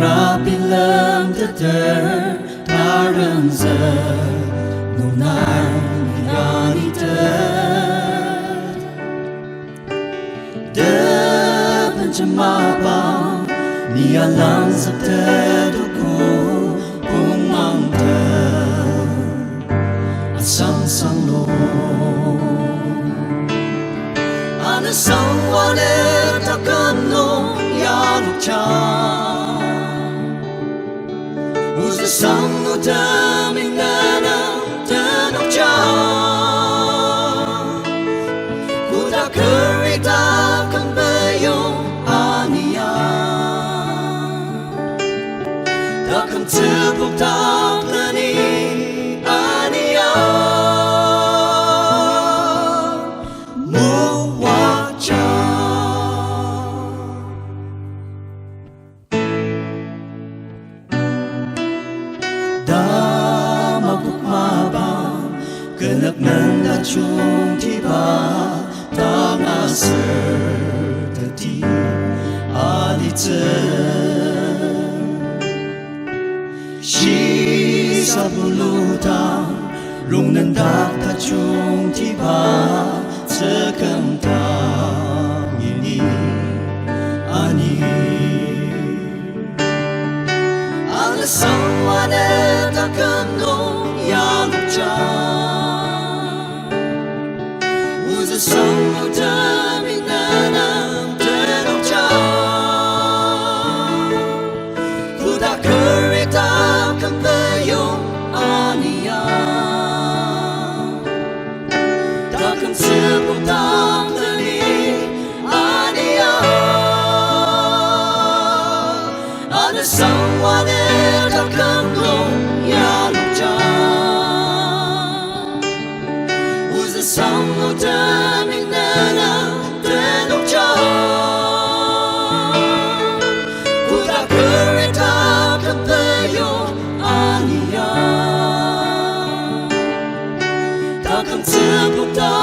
rapilam teter tarang ze nunar yani ter de pencemapa ni alam seteduku pumang ter asam sang lo ana sangwane takam no yanuk cha Usa sang no daming nana tanok cha Kuda kerita kang bayong ania Takang tepuk tak lani ania Muwacha Kenak nanda chung tiba tanga sertati alitze shi sabuluta rung nanda ta chung tiba sekam tang ini ani alasang wane takam no yang jauh Usa sang no daming nanang tanok cha Kuda kereta kang bayong ania Takang sepuk tak lani ania Ana sang wane takang long yanuk cha Usa sang no daming nanang tanok cha Kuda kereta kang bayong ania Takang sepuk tak